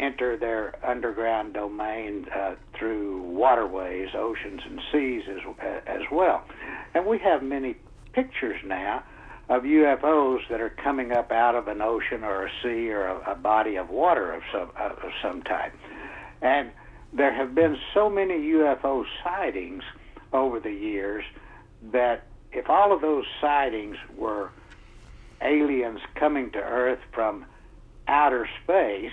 enter their underground domain through waterways, oceans, and seas as well. And we have many pictures now of UFOs that are coming up out of an ocean or a sea or a body of water of some type. And there have been so many UFO sightings over the years that if all of those sightings were aliens coming to Earth from outer space,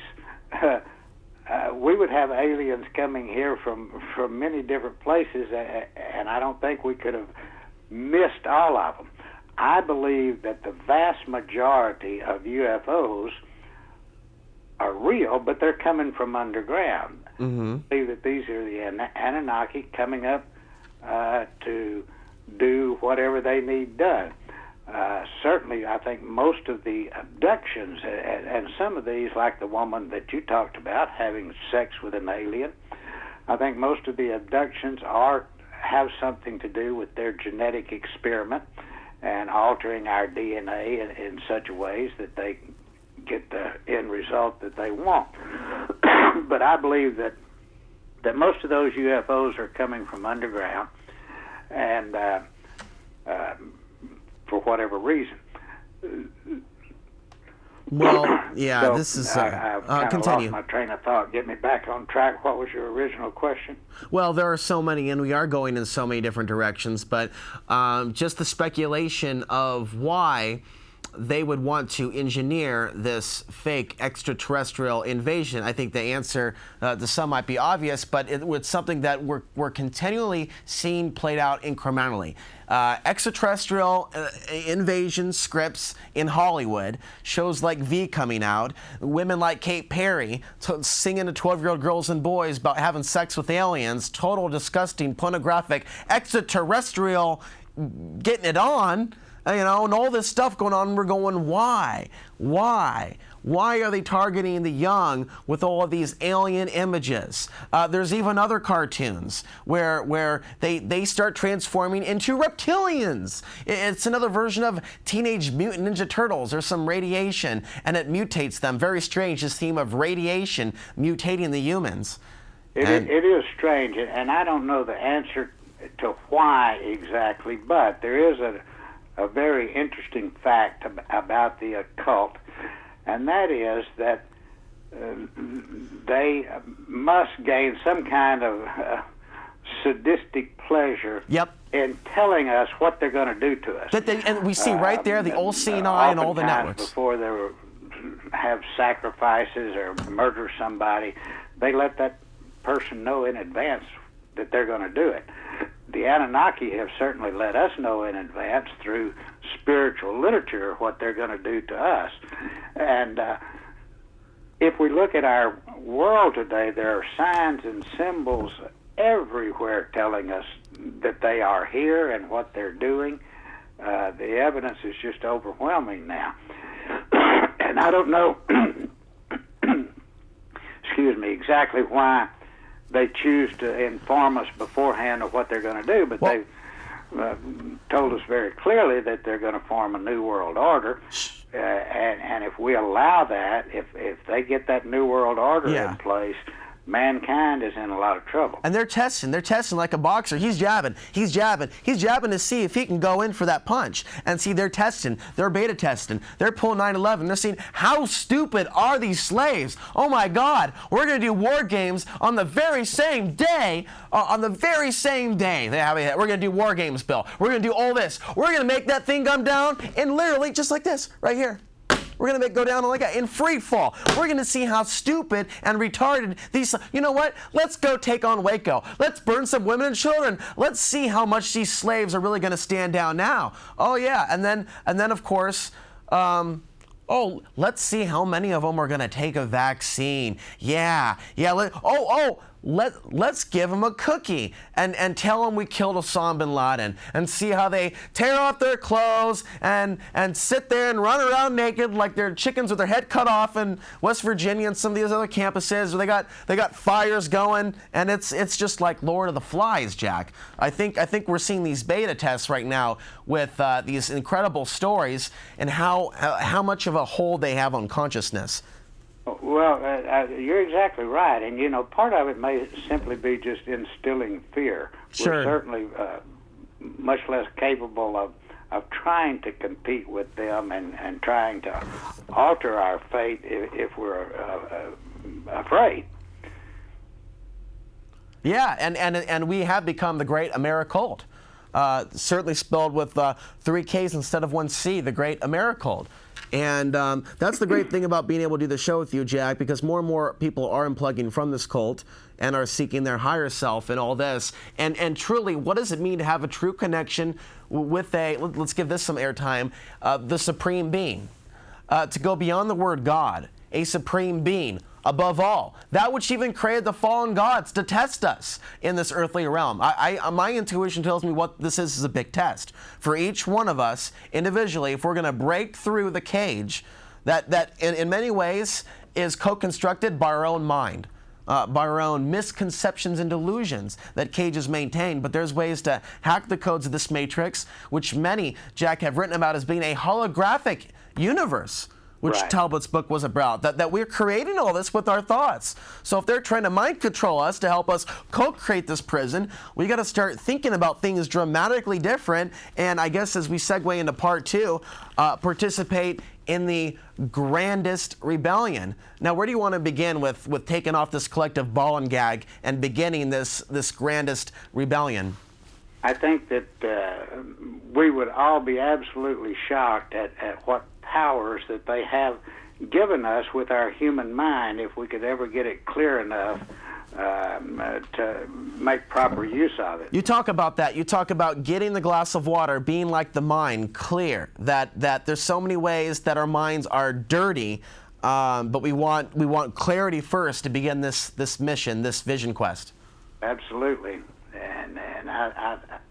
we would have aliens coming here from many different places, and I don't think we could have missed all of them. I believe that the vast majority of UFOs are real, but they're coming from underground. I believe that these are the Anunnaki coming up to do whatever they need done. Certainly, I think most of the abductions, and some of these, like the woman that you talked about, having sex with an alien, I think most of the abductions have something to do with their genetic experiment and altering our DNA in such ways that they get the end result that they want. But I believe that most of those UFOs are coming from underground, and for whatever reason. Well, yeah, so this is... I've kind of continue. lost my train of thought. Get me back on track. What was your original question? Well, there are so many, and we are going in so many different directions, but just the speculation of why they would want to engineer this fake extraterrestrial invasion. I think the answer to some might be obvious, but it's something that we're continually seeing played out incrementally. Extraterrestrial invasion scripts in Hollywood, shows like V coming out, women like Kate Perry singing to 12-year-old girls and boys about having sex with aliens, total disgusting, pornographic, extraterrestrial getting it on. And all this stuff going on, we're going, why? Why? Why are they targeting the young with all of these alien images? There's even other cartoons where they start transforming into reptilians. It's another version of Teenage Mutant Ninja Turtles. There's some radiation, and it mutates them. Very strange, this theme of radiation mutating the humans. It is strange, and I don't know the answer to why exactly, but there is a very interesting fact about the occult, and that is that they must gain some kind of sadistic pleasure in telling us what they're going to do to us. And we see right there the old CNI and all the networks. Before they have sacrifices or murder somebody, they let that person know in advance that they're going to do it. The Anunnaki have certainly let us know in advance through spiritual literature what they're going to do to us. And if we look at our world today, there are signs and symbols everywhere telling us that they are here and what they're doing. The evidence is just overwhelming now. And I don't know, excuse me, exactly why they choose to inform us beforehand of what they're going to do, but they've told us very clearly that they're going to form a new world order, and if we allow that, if they get that new world order in place, mankind is in a lot of trouble. And they're testing like a boxer. He's jabbing to see if he can go in for that punch. And see, they're beta testing, they're pulling 9/11. They're seeing how stupid are these slaves. Oh my God, we're going to do war games on the very same day. We're going to do war games, Bill. We're going to do all this. We're going to make that thing come down and literally just like this, right here. We're going to go down like that in free fall. We're going to see how stupid and retarded these... You know what? Let's go take on Waco. Let's burn some women and children. Let's see how much these slaves are really going to stand down now. Oh, yeah. And then of course... let's see how many of them are going to take a vaccine. Let's give them a cookie and tell them we killed Osama bin Laden and see how they tear off their clothes and sit there and run around naked like they're chickens with their head cut off in West Virginia and some of these other campuses where they got fires going, and it's just like Lord of the Flies, Jack. I think we're seeing these beta tests right now with these incredible stories and how much of a hold they have on consciousness. Well, you're exactly right, and you know, part of it may simply be just instilling fear. Sure. We're certainly much less capable of trying to compete with them and trying to alter our fate if we're afraid. Yeah, and we have become the great Americult. Certainly spelled with 3 Ks instead of 1 C, the great Americult. And that's the great thing about being able to do the show with you, Jack, because more and more people are unplugging from this cult and are seeking their higher self and all this. And truly, what does it mean to have a true connection with let's give this some airtime, the Supreme Being? To go beyond the word God, a Supreme Being. Above all, that which even created the fallen gods to test us in this earthly realm. My intuition tells me what this is a big test. For each one of us individually, if we're going to break through the cage that in many ways is co-constructed by our own mind, by our own misconceptions and delusions that cages maintain. But there's ways to hack the codes of this matrix, which many, Jack, have written about as being a holographic universe, which Right. Talbot's book was about, that we're creating all this with our thoughts. So if they're trying to mind control us to help us co-create this prison, we got to start thinking about things dramatically different. And I guess as we segue into part 2, participate in the grandest rebellion. Now, where do you want to begin with taking off this collective ball and gag and beginning this grandest rebellion? I think that we would all be absolutely shocked at what powers that they have given us with our human mind if we could ever get it clear enough to make proper use of it. You talk about that. You talk about getting the glass of water, being like the mind, clear, that there's so many ways that our minds are dirty, but we want clarity first to begin this mission, this vision quest. Absolutely. And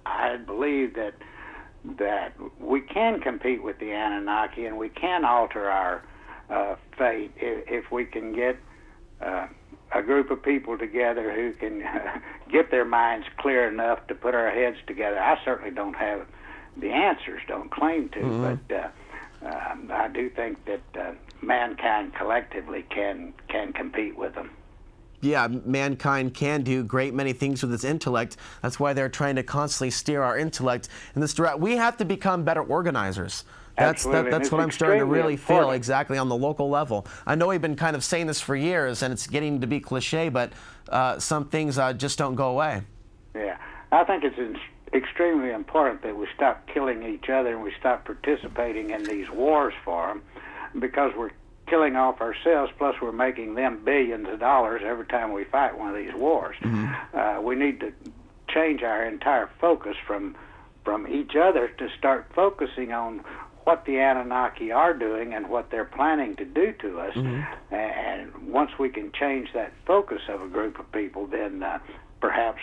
I believe that we can compete with the Anunnaki and we can alter our fate if we can get a group of people together who can get their minds clear enough to put our heads together. I certainly don't have the answers, don't claim to, but I do think that mankind collectively can compete with them. Yeah, mankind can do great many things with its intellect. That's why they're trying to constantly steer our intellect in this direction. We have to become better organizers. That's what I'm starting to really feel exactly on the local level. I know we've been kind of saying this for years, and it's getting to be cliche, but some things just don't go away. Yeah, I think it's extremely important that we stop killing each other and we stop participating in these wars for them, because we're killing off ourselves, plus we're making them billions of dollars every time we fight one of these wars. We need to change our entire focus from each other to start focusing on what the Anunnaki are doing and what they're planning to do to us. And once we can change that focus of a group of people, then perhaps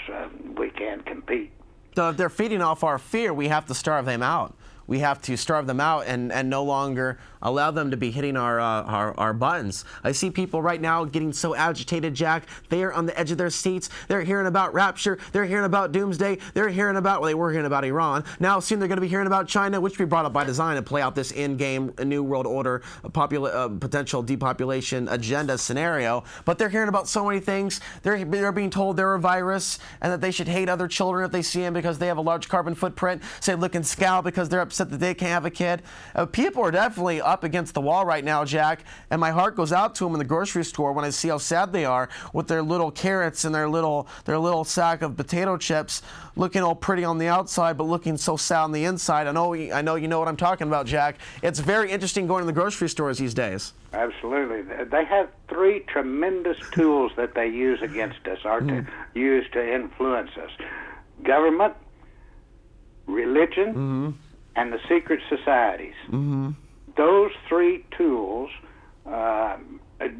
we can compete. So if they're feeding off our fear, we have to starve them out. We have to starve them out and no longer allow them to be hitting our buttons. I see people right now getting so agitated, Jack. They are on the edge of their seats. They're hearing about rapture. They're hearing about doomsday. They're hearing about, well, they were hearing about Iran. Now soon they're going to be hearing about China, which we brought up by design to play out this in-game New World Order potential depopulation agenda scenario. But they're hearing about so many things. They're being told they're a virus and that they should hate other children if they see them because they have a large carbon footprint. Say look and scowl because they're upset that they can't have a kid. People are definitely up against the wall right now, Jack, and my heart goes out to them in the grocery store when I see how sad they are with their little carrots and their little sack of potato chips, looking all pretty on the outside but looking so sad on the inside. I know you know what I'm talking about, Jack. It's very interesting going to the grocery stores these days. Absolutely. They have 3 tremendous tools that they use against us, or to use to influence us: government, religion, and the secret societies. Those 3 tools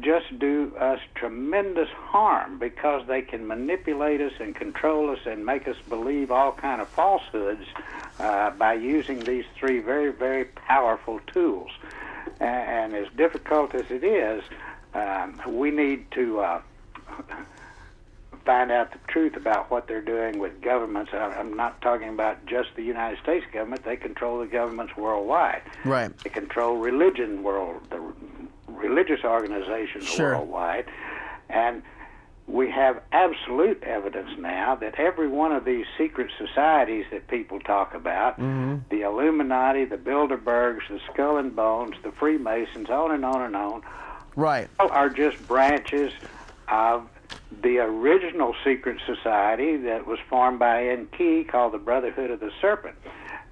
just do us tremendous harm because they can manipulate us and control us and make us believe all kind of falsehoods by using these 3 very, very powerful tools. And as difficult as it is, we need to find out the truth about what they're doing with governments. I'm not talking about just the United States government. They control the governments worldwide. Right. They control religion religious organizations Sure. worldwide. And we have absolute evidence now that every one of these secret societies that people talk about, the Illuminati, the Bilderbergs, the Skull and Bones, the Freemasons, on and on and on, Right. are just branches of the original secret society that was formed by Enki called the Brotherhood of the Serpent.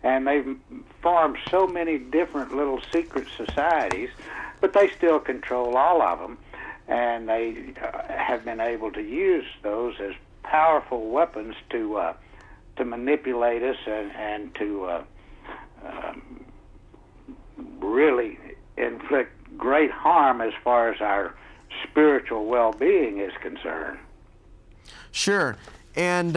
And they've formed so many different little secret societies, but they still control all of them. And they have been able to use those as powerful weapons to manipulate us and to really inflict great harm as far as our spiritual well-being is concerned. Sure. And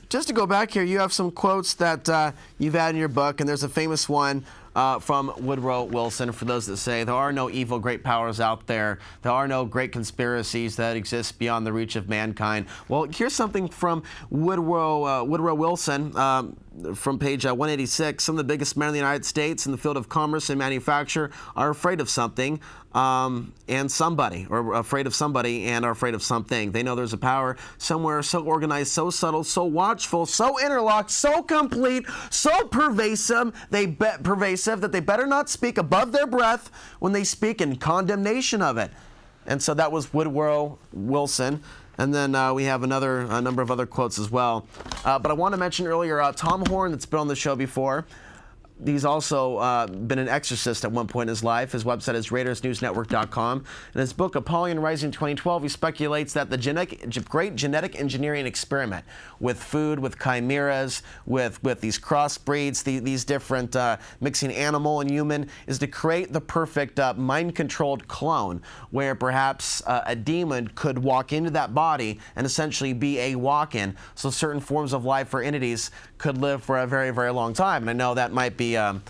just to go back here, you have some quotes that you've had in your book, and there's a famous one from Woodrow Wilson. For those that say there are no evil great powers out there, there are no great conspiracies that exist beyond the reach of mankind. Well, here's something from Woodrow Wilson from page 186. Some of the biggest men in the United States in the field of commerce and manufacture are afraid of something and somebody, or afraid of somebody and are afraid of something. They know there's a power somewhere so organized, so subtle, so watchful, so interlocked, so complete, so pervasive that they better not speak above their breath when they speak in condemnation of it. And so that was Woodrow Wilson. And then we have a number of other quotes as well. But I want to mention earlier Tom Horn, that's been on the show before. He's also been an exorcist at one point in his life. His website is RaidersNewsNetwork.com. In his book, Apollyon Rising 2012, he speculates that the great genetic engineering experiment with food, with chimeras, with these crossbreeds, these different mixing animal and human, is to create the perfect mind-controlled clone where perhaps a demon could walk into that body and essentially be a walk-in. So certain forms of life or entities could live for a very, very long time. And I know that might be out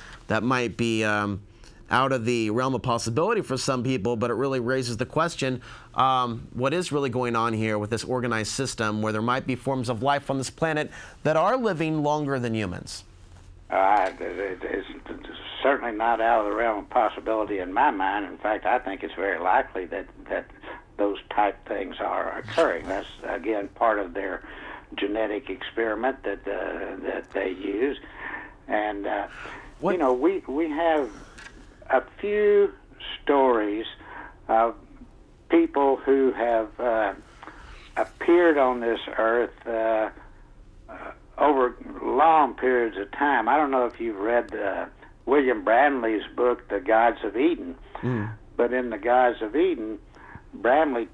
of the realm of possibility for some people, but it really raises the question, what is really going on here with this organized system where there might be forms of life on this planet that are living longer than humans? It's certainly not out of the realm of possibility in my mind. In fact, I think it's very likely that those type things are occurring. That's, again, part of their genetic experiment that they use. And you know, we have a few stories of people who have appeared on this earth over long periods of time. I don't know if you've read William Branley's book, The Gods of Eden, but in The Gods of Eden, Bramley,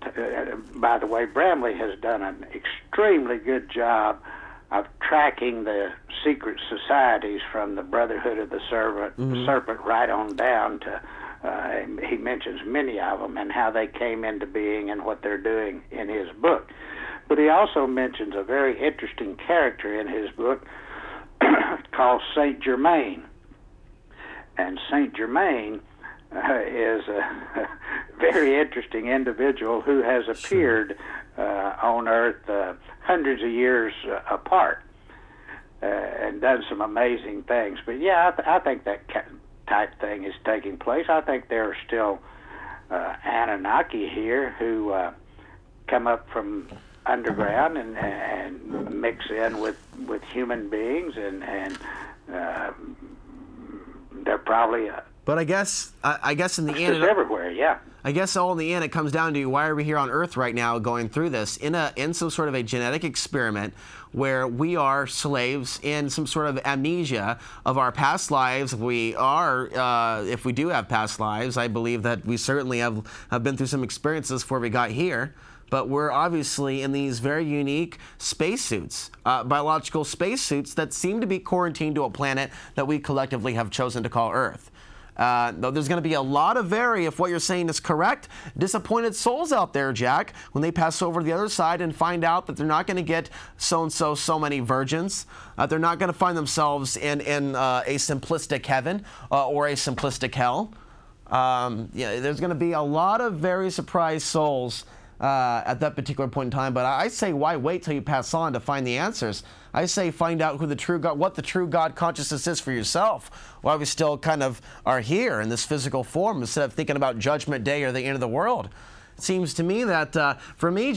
by the way, Bramley has done an extremely good job of tracking the secret societies from the Brotherhood of the Serpent right on down to, he mentions many of them and how they came into being and what they're doing in his book. But he also mentions a very interesting character in his book called Saint Germain. And Saint Germain is a very interesting individual who has appeared on Earth hundreds of years apart and done some amazing things. But yeah, I think that type thing is taking place. I think there are still Anunnaki here who come up from underground and mix in with human beings, and they're probably but I guess in the end, everywhere, yeah. I guess all in the end, it comes down to why are we here on Earth right now, going through this in some sort of a genetic experiment where we are slaves in some sort of amnesia of our past lives. If we do have past lives, I believe that we certainly have been through some experiences before we got here. But we're obviously in these very unique spacesuits, biological spacesuits that seem to be quarantined to a planet that we collectively have chosen to call Earth. Though there's going to be a lot of if what you're saying is correct, disappointed souls out there, Jack, when they pass over to the other side and find out that they're not going to get so many virgins. They're not going to find themselves in a simplistic heaven or a simplistic hell. There's going to be a lot of very surprised souls at that particular point in time. But I say, why wait till you pass on to find the answers? I say, find out who the true God, what the true God consciousness is for yourself, while we still kind of are here in this physical form, instead of thinking about Judgment Day or the end of the world. It seems to me that, for me,